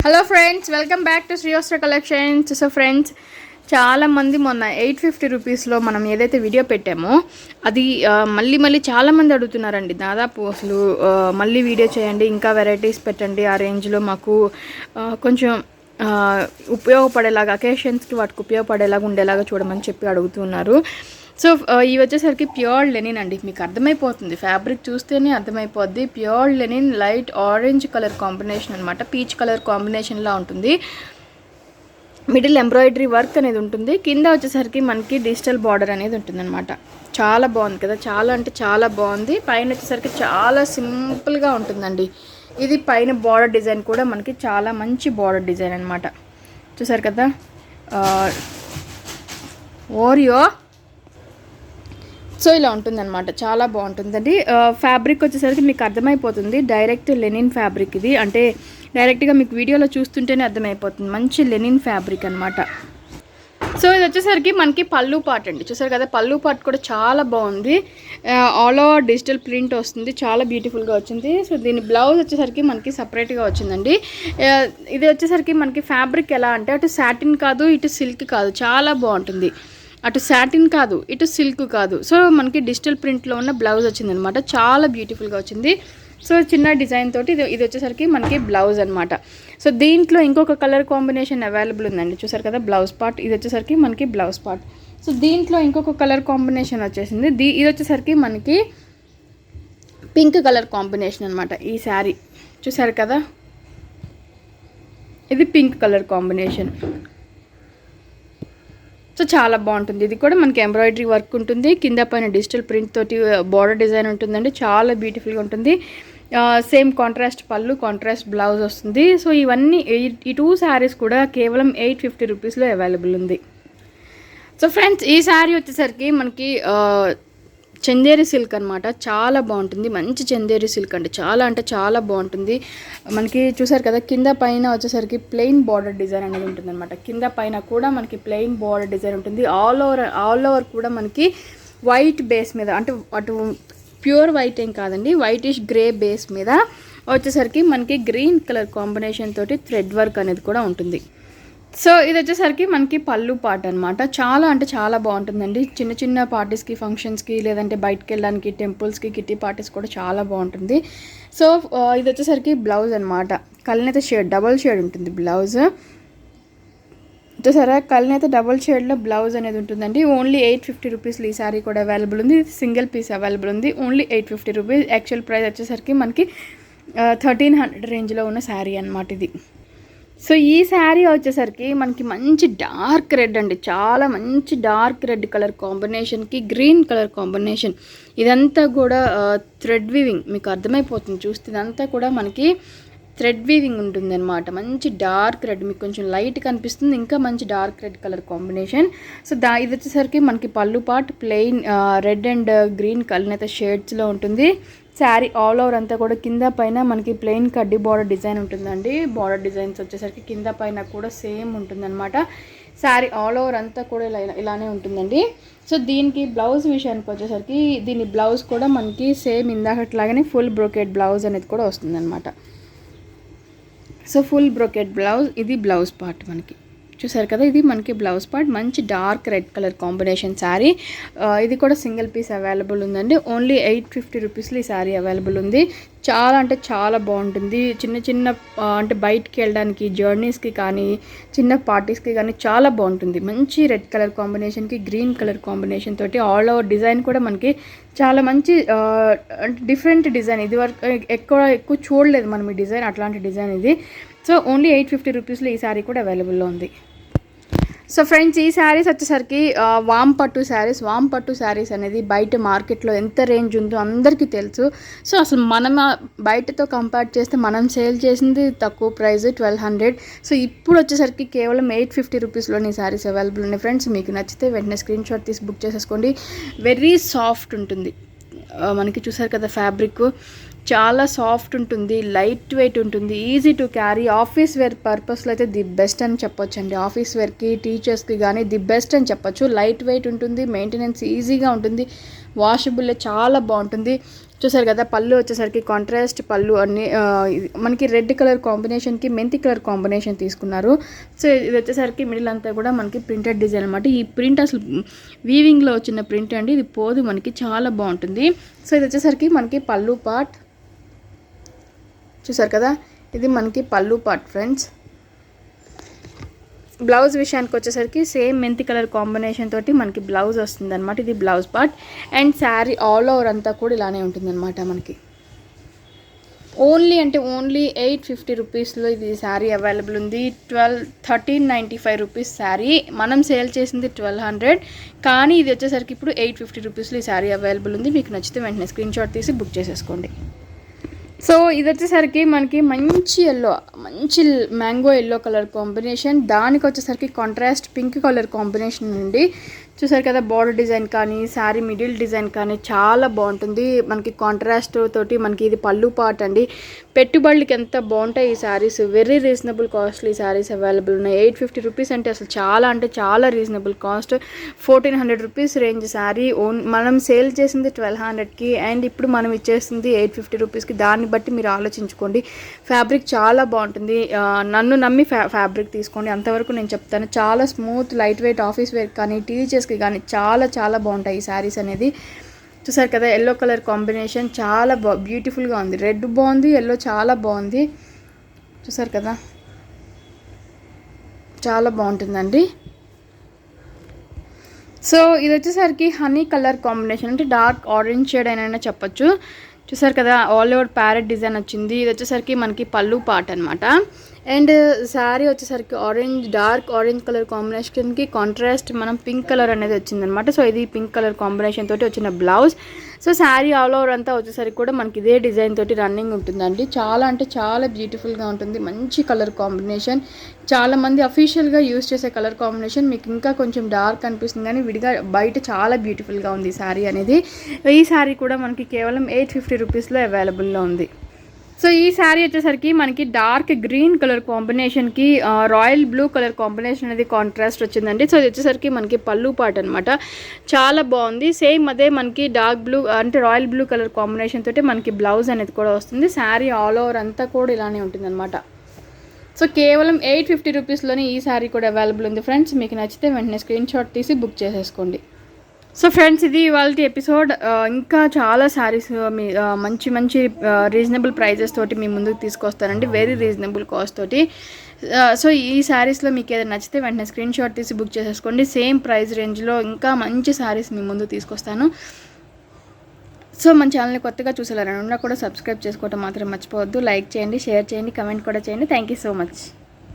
Hello friends, welcome back to Srivastra collections. So friends, చాలామంది మొన్న 850 రూపీస్లో మనం ఏదైతే వీడియో పెట్టామో అది మళ్ళీ చాలామంది అడుగుతున్నారండి. దాదాపు అసలు మళ్ళీ వీడియో చేయండి, ఇంకా వెరైటీస్ పెట్టండి, ఆ రేంజ్లో మాకు కొంచెం ఉపయోగపడేలాగా, అకేషన్స్కి వాటికి ఉపయోగపడేలాగా ఉండేలాగా చూడమని చెప్పి అడుగుతున్నారు. సో ఇవి వచ్చేసరికి ప్యూర్ లెనిన్ అండి. మీకు అర్థమైపోతుంది, ఫ్యాబ్రిక్ చూస్తేనే అర్థమైపోద్ది. Pure linen light orange colour combination అనమాట, పీచ్ కలర్ కాంబినేషన్లా ఉంటుంది. మిడిల్ ఎంబ్రాయిడరీ వర్క్ అనేది ఉంటుంది. కింద వచ్చేసరికి మనకి డిజిటల్ బార్డర్ అనేది ఉంటుందన్నమాట. చాలా బాగుంది కదా, చాలా అంటే చాలా బాగుంది. పైన వచ్చేసరికి చాలా సింపుల్గా ఉంటుందండి. ఇది పైన బార్డర్ డిజైన్ కూడా మనకి చాలా మంచి బార్డర్ డిజైన్ అనమాట. చూసారు కదా, ఓరియో. సో ఇలా ఉంటుందన్నమాట, చాలా బాగుంటుందండి. ఫ్యాబ్రిక్ వచ్చేసరికి మీకు అర్థమైపోతుంది, డైరెక్ట్ లెనిన్ ఫ్యాబ్రిక్ ఇది. అంటే డైరెక్ట్గా మీకు వీడియోలో చూస్తుంటేనే అర్థమైపోతుంది, మంచి లెనిన్ ఫ్యాబ్రిక్ అనమాట. సో ఇది వచ్చేసరికి మనకి పళ్ళు పార్ట్ అండి. చూసారు కదా, పళ్ళు పార్ట్ కూడా చాలా బాగుంది. ఆల్ ఓవర్ డిజిటల్ ప్రింట్ వస్తుంది, చాలా బ్యూటిఫుల్గా వచ్చింది. సో దీని బ్లౌజ్ వచ్చేసరికి మనకి సపరేట్గా వచ్చిందండి. ఇది వచ్చేసరికి మనకి ఫ్యాబ్రిక్ ఎలా అంటే అటు సాటిన్ కాదు, ఇటు సిల్క్ కాదు, చాలా బాగుంటుంది. అటు సాటిన్ కాదు, ఇటు సిల్క్ కాదు. సో మనకి డిజిటల్ ప్రింట్లో ఉన్న బ్లౌజ్ వచ్చిందనమాట, చాలా బ్యూటిఫుల్గా వచ్చింది. సో చిన్న డిజైన్ తోటి ఇది వచ్చేసరికి మనకి బ్లౌజ్ అనమాట. సో దీంట్లో ఇంకొక కలర్ కాంబినేషన్ అవైలబుల్ ఉందండి. చూసారు కదా, బ్లౌజ్ పార్ట్ ఇది వచ్చేసరికి మనకి బ్లౌజ్ పార్ట్. సో దీంట్లో ఇంకొక కలర్ కాంబినేషన్ వచ్చేసింది. ఇది వచ్చేసరికి మనకి పింక్ కలర్ కాంబినేషన్ అనమాట. ఈ శారీ చూసారు కదా, ఇది పింక్ కలర్ కాంబినేషన్. సో చాలా బాగుంటుంది. ఇది కూడా మనకి ఎంబ్రాయిడరీ వర్క్ ఉంటుంది, కింద పైన డిజిటల్ ప్రింట్ తోటి బార్డర్ డిజైన్ ఉంటుందండి, చాలా బ్యూటిఫుల్గా ఉంటుంది. సేమ్ కాంట్రాస్ట్ పళ్ళు, కాంట్రాస్ట్ బ్లౌజ్ వస్తుంది. సో ఇవన్నీ ఈ 2 శారీస్ కూడా కేవలం 850 రూపీస్లో అవైలబుల్ ఉంది. సో ఫ్రెండ్స్, ఈ శారీ వచ్చేసరికి మనకి చందేరి సిల్క్ అనమాట, చాలా బాగుంటుంది. మంచి చందేరి సిల్క్ అండి, చాలా అంటే చాలా బాగుంటుంది. మనకి చూసారు కదా, కింద పైన వచ్చేసరికి ప్లెయిన్ బార్డర్ డిజైన్ అనేది ఉంటుంది అనమాట. కింద పైన కూడా మనకి ప్లెయిన్ బార్డర్ డిజైన్ ఉంటుంది. ఆల్ ఓవర్ కూడా మనకి వైట్ బేస్ మీద, అంటే అటు ప్యూర్ వైట్ ఏం కాదండి, వైటిష్ గ్రే బేస్ మీద వచ్చేసరికి మనకి గ్రీన్ కలర్ కాంబినేషన్ తోటి థ్రెడ్ వర్క్ అనేది కూడా ఉంటుంది. సో ఇది వచ్చేసరికి మనకి పళ్ళు పార్ట్ అనమాట. చాలా అంటే చాలా బాగుంటుందండి. చిన్న చిన్న పార్టీస్కి, ఫంక్షన్స్కి, లేదంటే బయటకు వెళ్ళడానికి, టెంపుల్స్కి, కిట్టి పార్టీస్ కూడా చాలా బాగుంటుంది. సో ఇది వచ్చేసరికి బ్లౌజ్ అనమాట. కలనేత షేడ్, డబల్ షేడ్ ఉంటుంది బ్లౌజ్. చూసారా, కలనేత డబల్ షేడ్లో బ్లౌజ్ అనేది ఉంటుందండి. ఓన్లీ 850 రూపీస్లో ఈ శారీ కూడా అవైలబుల్ ఉంది. సింగిల్ పీస్ అవైలబుల్ ఉంది, ఓన్లీ 850 రూపీస్. యాక్చువల్ ప్రైస్ వచ్చేసరికి మనకి 1300 రేంజ్లో ఉన్న శారీ అనమాట ఇది. సో ఈ శారీ వచ్చేసరికి మనకి మంచి డార్క్ రెడ్ అండి, చాలా మంచి డార్క్ రెడ్ కలర్ కాంబినేషన్కి గ్రీన్ కలర్ కాంబినేషన్. ఇదంతా కూడా థ్రెడ్ వీవింగ్, మీకు అర్థమైపోతుంది చూస్తే. ఇదంతా కూడా మనకి థ్రెడ్ వీవింగ్ ఉంటుంది అనమాట. మంచి డార్క్ రెడ్, మీకు కొంచెం లైట్ కనిపిస్తుంది, ఇంకా మంచి dark red colour combination. So ఇది వచ్చేసరికి మనకి పళ్ళు part plain red and green colour షేడ్స్లో ఉంటుంది. శారీ ఆల్ ఓవర్ అంతా కూడా కింద పైన మనకి ప్లెయిన్ కడ్డీ బార్డర్ డిజైన్ ఉంటుందండి. బార్డర్ డిజైన్స్ వచ్చేసరికి కింద పైన కూడా సేమ్ ఉంటుందన్నమాట. శారీ ఆల్ ఓవర్ అంతా కూడా ఇలానే ఉంటుందండి. సో దీనికి బ్లౌజ్ విషయానికి వచ్చేసరికి దీని బ్లౌజ్ కూడా మనకి సేమ్ ఇందాకట్లాగానే ఫుల్ బ్రోకెట్ బ్లౌజ్ అనేది కూడా వస్తుందన్నమాట. సో ఫుల్ బ్రోకెట్ బ్లౌజ్, ఇది బ్లౌజ్ పార్ట్ మనకి. చూసారు కదా, ఇది మనకి బ్లౌజ్ పార్ట్. మంచి dark red colour combination sari. ఇది కూడా సింగిల్ పీస్ అవైలబుల్ ఉందండి. ఓన్లీ 850 రూపీస్లో ఈ శారీ అవైలబుల్ ఉంది. చాలా అంటే చాలా బాగుంటుంది. చిన్న అంటే బయటికి వెళ్ళడానికి, జర్నీస్కి కానీ, చిన్న పార్టీస్కి కానీ చాలా బాగుంటుంది. మంచి రెడ్ కలర్ కాంబినేషన్కి గ్రీన్ కలర్ కాంబినేషన్ తోటి ఆల్ ఓవర్ డిజైన్ కూడా మనకి చాలా మంచి అంటే డిఫరెంట్ డిజైన్. ఇది వరకు ఎక్కువ చూడలేదు మనం ఈ డిజైన్, అట్లాంటి డిజైన్ ఇది. సో ఓన్లీ 850 రూపీస్లో ఈ శారీ కూడా అవైలబుల్లో ఉంది. సో ఫ్రెండ్స్, ఈ శారీస్ వచ్చేసరికి వామ్ పట్టు శారీస్ అనేది బయట మార్కెట్లో ఎంత రేంజ్ ఉందో అందరికీ తెలుసు. సో అసలు మనం బయటతో కంపేర్ చేస్తే మనం సేల్ చేసింది తక్కువ ప్రైస్ 1200. సో ఇప్పుడు వచ్చేసరికి కేవలం 850 రూపీస్లోని ఈ శారీస్ అవైలబుల్ ఉన్నాయి. ఫ్రెండ్స్, మీకు నచ్చితే వెంటనే స్క్రీన్ షాట్ తీసి బుక్ చేసేసుకోండి. వెరీ సాఫ్ట్ ఉంటుంది మనకి. చూసారు కదా, ఫ్యాబ్రిక్ చాలా సాఫ్ట్ ఉంటుంది, లైట్ వెయిట్ ఉంటుంది, easy to carry. Office wear పర్పస్లో అయితే ది బెస్ట్ అని చెప్పొచ్చు అండి. ఆఫీస్ వేర్కి, టీచర్స్కి కానీ ది బెస్ట్ అని చెప్పొచ్చు. లైట్ వెయిట్ ఉంటుంది, మెయింటెనెన్స్ ఈజీగా ఉంటుంది, వాషబుల్, చాలా బాగుంటుంది. చూసారు కదా, పళ్ళు వచ్చేసరికి కాంట్రాస్ట్ పళ్ళు అన్ని మనకి రెడ్ కలర్ కాంబినేషన్కి మెంతి కలర్ కాంబినేషన్ తీసుకున్నారు. సో ఇది వచ్చేసరికి మిడిల్ అంతా కూడా మనకి ప్రింటెడ్ డిజైన్ అనమాట. ఈ ప్రింట్ అసలు వీవింగ్లో వచ్చిన ప్రింట్ అండి, ఇది పోదు, మనకి చాలా బాగుంటుంది. సో ఇది వచ్చేసరికి మనకి పళ్ళు పార్ట్. చూసారు కదా, ఇది మనకి పళ్ళు పార్ట్ ఫ్రెండ్స్. బ్లౌజ్ విషయానికి వచ్చేసరికి సేమ్ మెంతి కలర్ కాంబినేషన్ తోటి మనకి బ్లౌజ్ వస్తుంది అనమాట. ఇది blouse part. And sari all over అంతా కూడా ఇలానే ఉంటుంది అనమాట. మనకి ఓన్లీ 850 రూపీస్లో ఇది శారీ అవైలబుల్ ఉంది. 1395 రూపీస్ శారీ, మనం సేల్ చేసింది 1200, కానీ ఇది వచ్చేసరికి ఇప్పుడు 850 రూపీస్లో ఈ శారీ అవైలబుల్ ఉంది. మీకు నచ్చితే వెంటనే స్క్రీన్ షాట్ తీసి బుక్ చేసేసుకోండి. సో ఇది వచ్చేసరికి మనకి మంచి మ్యాంగో ఎల్లో కలర్ కాంబినేషన్, దానికి వచ్చేసరికి కాంట్రాస్ట్ పింక్ కలర్ కాంబినేషన్ అండి. చూసారు కదా, బార్డర్ డిజైన్ కానీ శారీ మిడిల్ డిజైన్ కానీ చాలా బాగుంటుంది. మనకి కాంట్రాస్ట్ తోటి మనకి ఇది పళ్ళు పార్ట్ అండి. పెట్టుబడులకి ఎంత బాగుంటాయి ఈ శారీస్. వెరీ రీజనబుల్ కాస్ట్లో ఈ శారీస్ అవైలబుల్ ఉన్నాయి. 850 రూపీస్ అంటే అసలు చాలా reasonable cost. 1400 rupees range sari మనం సేల్ చేసింది 1200కి, అండ్ ఇప్పుడు మనం ఇచ్చేసింది 850 రూపీస్కి. దాన్ని బట్టి మీరు ఆలోచించుకోండి. ఫ్యాబ్రిక్ చాలా బాగుంటుంది. నన్ను నమ్మి ఫ్యాబ్రిక్ తీసుకోండి, అంతవరకు నేను చెప్తాను. చాలా smooth light weight office wear కానీ టీచర్స్కి కానీ చాలా బాగుంటాయి ఈ శారీస్ అనేది. చూసారు కదా, ఎల్లో కలర్ కాంబినేషన్ చాలా బ్యూటిఫుల్గా ఉంది. రెడ్ బాగుంది, ఎల్లో చాలా బాగుంది. చూసారు కదా, చాలా బాగుంటుందండి. సో ఇది వచ్చేసరికి హనీ కలర్ కాంబినేషన్, అంటే డార్క్ ఆరెంజ్ షేడ్ అయినా చెప్పొచ్చు. చూసారు కదా, ఆల్ ఓవర్ ప్యారెట్ డిజైన్ వచ్చింది. ఇది వచ్చేసరికి మనకి పళ్ళు పార్ట్ అనమాట. అండ్ శారీ వచ్చేసరికి డార్క్ ఆరెంజ్ కలర్ కాంబినేషన్కి కాంట్రాస్ట్ మనం పింక్ కలర్ అనేది వచ్చిందనమాట. సో ఇది పింక్ కలర్ కాంబినేషన్ తోటి వచ్చిన blouse. So sari all over అంతా వచ్చేసరికి కూడా మనకి ఇదే డిజైన్ తోటి రన్నింగ్ ఉంటుందండి. చాలా బ్యూటిఫుల్గా ఉంటుంది. మంచి కలర్ కాంబినేషన్, చాలామంది అఫీషియల్గా యూజ్ చేసే కలర్ కాంబినేషన్. మీకు ఇంకా కొంచెం డార్క్ అనిపిస్తుంది, కానీ విడిగా బయట చాలా బ్యూటిఫుల్గా ఉంది ఈ శారీ అనేది. ఈ శారీ కూడా మనకి కేవలం 850 రూపీస్లో అవైలబుల్లో ఉంది. సో ఈ శారీ వచ్చేసరికి మనకి డార్క్ గ్రీన్ కలర్ కాంబినేషన్కి రాయల్ బ్లూ కలర్ కాంబినేషన్ అనేది కాంట్రాస్ట్ వచ్చిందండి. సో ఇది వచ్చేసరికి మనకి పళ్ళు పార్ట్ అనమాట. చాలా బాగుంది. సేమ్ అదే మనకి డార్క్ బ్లూ అంటే రాయల్ బ్లూ కలర్ కాంబినేషన్ తోటి మనకి బ్లౌజ్ అనేది కూడా వస్తుంది. శారీ ఆల్ ఓవర్ అంతా కూడా ఇలానే ఉంటుంది అనమాట. సో కేవలం 850 రూపీస్లోనే ఈ శారీ కూడా అవైలబుల్ ఉంది ఫ్రెండ్స్. మీకు నచ్చితే వెంటనే స్క్రీన్ షాట్ తీసి బుక్ చేసేసుకోండి. సో ఫ్రెండ్స్, ఇది ఇవాళ ఎపిసోడ్. ఇంకా చాలా శారీస్ మీ మంచి రీజనబుల్ ప్రైజెస్ తోటి మీ ముందుకు తీసుకొస్తానండి. వెరీ రీజనబుల్ కాస్ట్ తోటి. సో ఈ శారీస్లో మీకు ఏదైనా నచ్చితే వెంటనే స్క్రీన్ షాట్ తీసి బుక్ చేసేసుకోండి. సేమ్ ప్రైస్ రేంజ్లో ఇంకా మంచి శారీస్ మీ ముందు తీసుకొస్తాను. సో మన ఛానల్ని కొత్తగా చూసేలారన్నా కూడా సబ్స్క్రైబ్ చేసుకోవడం మాత్రం మర్చిపోవద్దు. లైక్ చేయండి, షేర్ చేయండి, కమెంట్ కూడా చేయండి. Thank you so much.